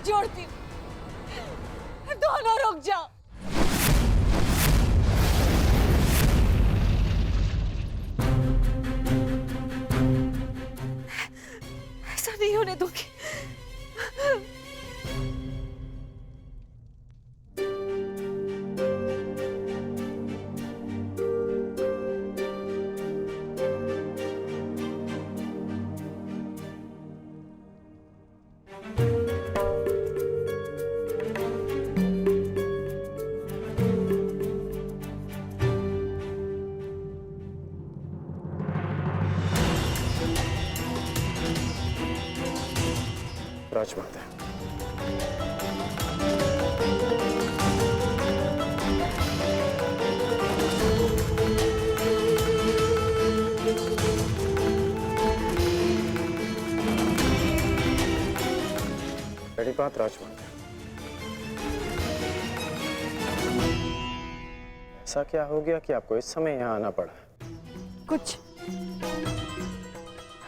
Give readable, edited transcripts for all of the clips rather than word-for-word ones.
जोड़ती हूँ, दोनों रुक जाओ। ऐसा नहीं होने दूंगी। राजमाता, बड़ी बात राजमाता, ऐसा क्या हो गया कि आपको इस समय यहाँ आना पड़ा? कुछ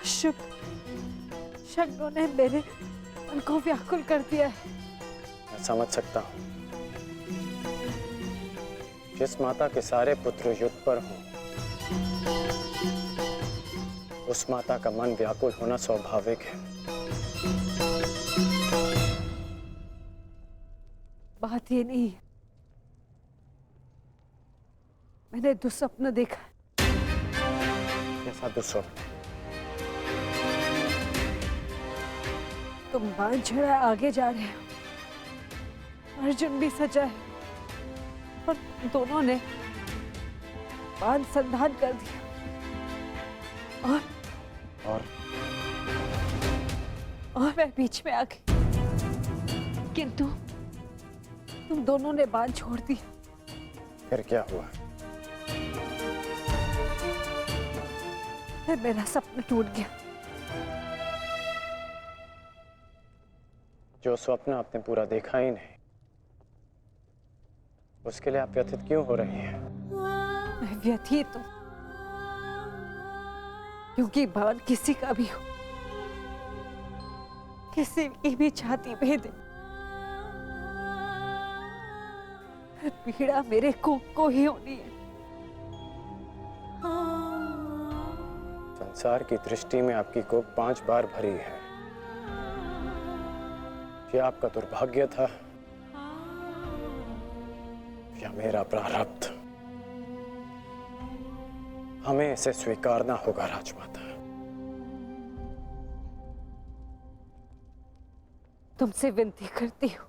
शुभ शब्दों ने मेरे मन को व्याकुल कर दिया है। मैं समझ सकता हूँ। जिस माता के सारे पुत्र युद्ध पर हों, उस माता का मन व्याकुल होना स्वाभाविक है। बात ये नहीं है, मैंने दुस्वप्न देखा। कैसा दुस्वप्न? तुम बांध छड़ा आगे जा रहे हो, अर्जुन भी सजा है, पर दोनों ने बांध संधान कर दिया और मैं बीच में आ गई, किंतु तुम दोनों ने बांध छोड़ दिया। फिर क्या हुआ? फिर मेरा सपना टूट गया। जो स्वप्न आपने पूरा देखा ही नहीं, उसके लिए आप व्यथित क्यों हो रही हैं? मैं व्यथित हूं क्योंकि बाण किसी का भी हो, किसी की भी छाती भेदे, पीड़ा मेरे को ही होनी है। संसार की दृष्टि में आपकी कोख 5 बार भरी है। ये आपका दुर्भाग्य था या मेरा प्रारब्ध? हमें इसे स्वीकारना होगा राजमाता। तुमसे विनती करती हूँ,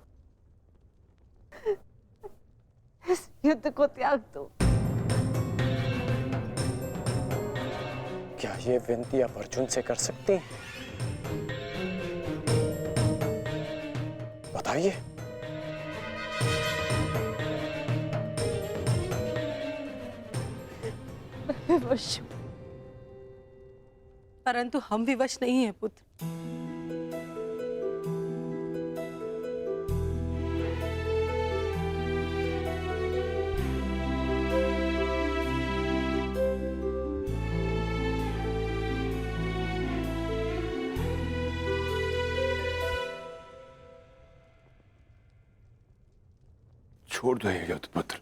इस युद्ध को त्याग दो। क्या ये विनती आप अर्जुन से कर सकती हैं? बताइए। मैं विवश हूं। परंतु हम विवश नहीं हैं पुत्र। छोड़ दो ये युद्ध पुत्र,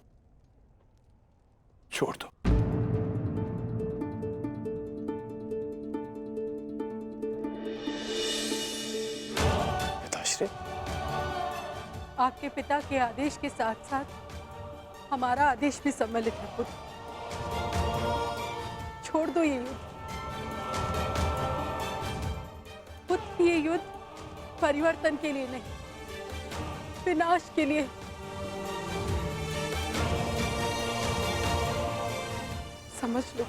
छोड़ दो। पिताश्री, आपके पिता के आदेश के साथ साथ हमारा आदेश भी सम्मिलित है पुत्र। छोड़ दो ये युद्ध पुत्र। ये युद्ध परिवर्तन के लिए नहीं, विनाश के लिए। समझ लो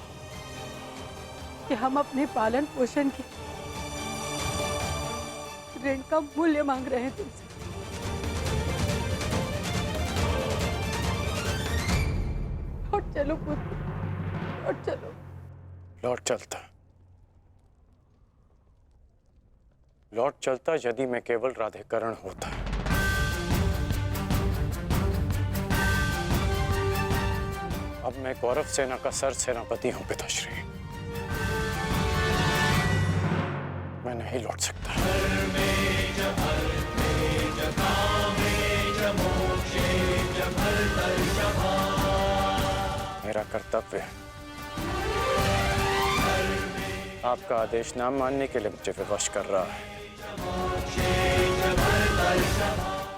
कि हम अपने पालन पोषण के ऋण का मूल्य मांग रहे हैं तुमसे। लौट चलो पुत्र, लौट चलो। लौट चलता यदि मैं केवल राधेकरण होता। अब मैं कौरव सेना का सर सेनापति हूं पिताश्री। मैं नहीं लौट सकता। मेरा कर्तव्य है आपका आदेश न मानने के लिए मुझे विवश कर रहा है।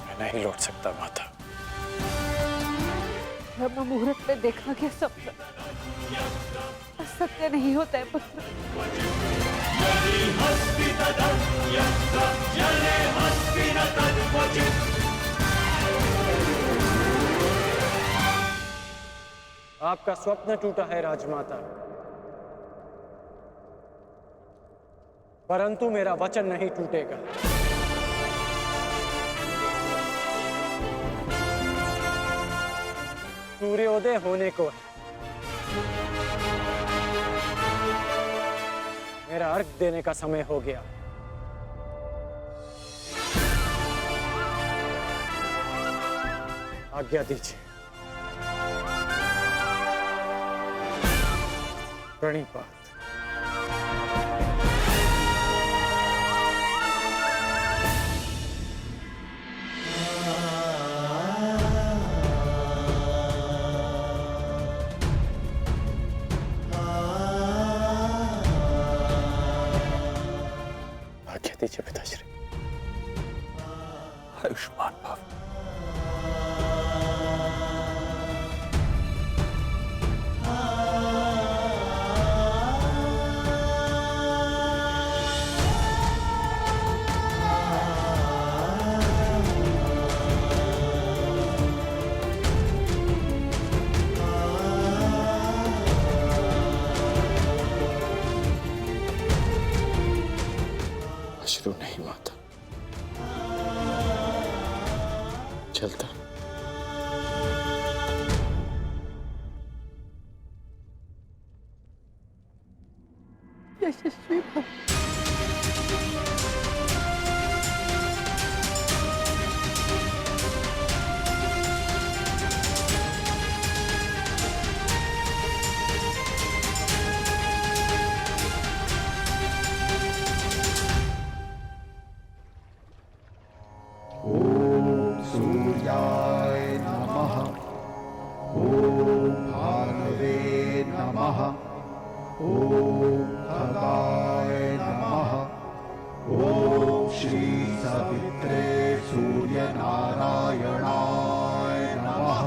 मैं नहीं लौट सकता माता। ब्रह्म मुहूर्त में देखा गया सपना सत्य नहीं होता है पुत्र। आपका स्वप्न टूटा है राजमाता, परंतु मेरा वचन नहीं टूटेगा। सूर्योदय होने को है। मेरा अर्घ देने का समय हो गया। आज्ञा दीजिए। प्रणिपात। आज्ञा दीजिए पिताश्री। आयुष्मान भव। अश्रु नहीं माता, चलता। यशस्वी भव। सूर्याय नमः। ॐ भानुवे नमः। ॐ खगाय नमः। ॐ श्री सवित्रे सूर्यनारायणाय नमः।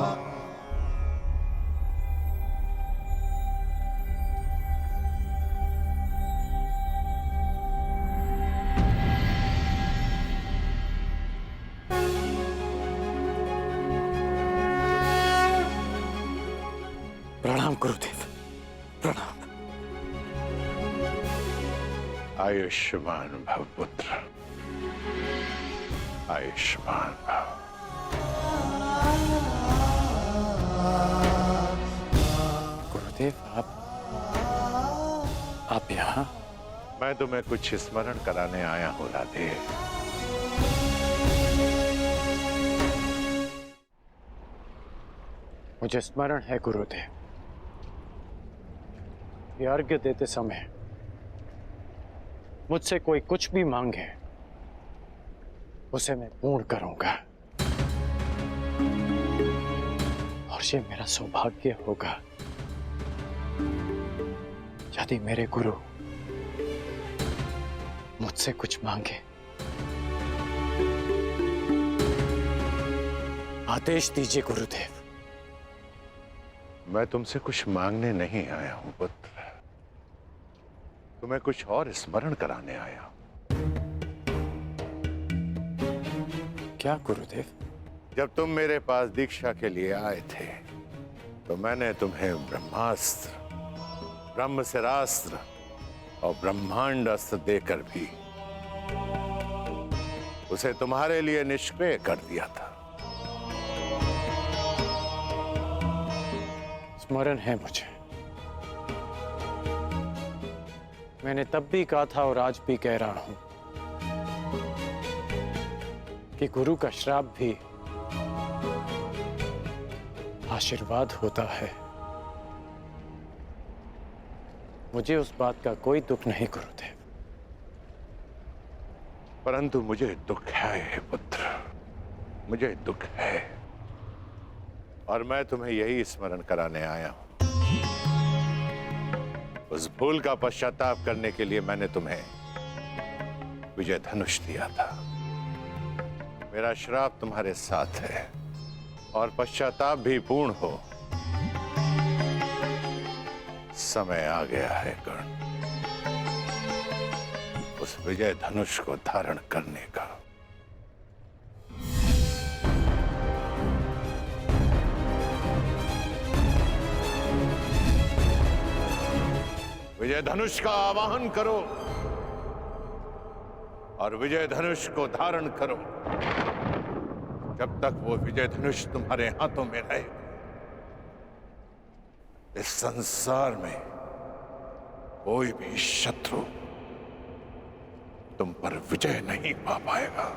प्रणाम गुरुदेव, प्रणाम। आयुष्मान भव पुत्र, आयुष्मान भव। गुरुदेव आप यहाँ? मैं तुम्हें कुछ स्मरण कराने आया हूँ राधे। मुझे स्मरण है गुरुदेव, ये अर्घ्य देते समय मुझसे कोई कुछ भी मांगे उसे मैं पूर्ण करूंगा, और ये मेरा सौभाग्य होगा यदि मेरे गुरु मुझसे कुछ मांगे। आदेश दीजिए गुरुदेव। मैं तुमसे कुछ मांगने नहीं आया हूं पुत्र, तुम्हें कुछ और स्मरण कराने आया हूं। क्या गुरुदेव? जब तुम मेरे पास दीक्षा के लिए आए थे तो मैंने तुम्हें ब्रह्मास्त्र, ब्रह्मशिरास्त्र और ब्रह्मांड अस्त्र देकर भी उसे तुम्हारे लिए निष्क्रिय कर दिया था। स्मरण है मुझे। मैंने तब भी कहा था और आज भी कह रहा हूं कि गुरु का श्राप भी आशीर्वाद होता है। मुझे उस बात का कोई दुख नहीं गुरुदेव। परंतु मुझे दुख है पुत्र, मुझे दुख है और मैं तुम्हें यही स्मरण कराने आया हूं। उस भूल का पश्चाताप करने के लिए मैंने तुम्हें विजय धनुष दिया था। मेरा श्राप तुम्हारे साथ है और पश्चाताप भी पूर्ण हो। समय आ गया है कर्ण, उस विजय धनुष को धारण करने का। विजय धनुष का आवाहन करो और विजय धनुष को धारण करो। जब तक वो विजय धनुष तुम्हारे हाथों में रहेगा, इस संसार में कोई भी शत्रु तुम पर विजय नहीं पा पाएगा।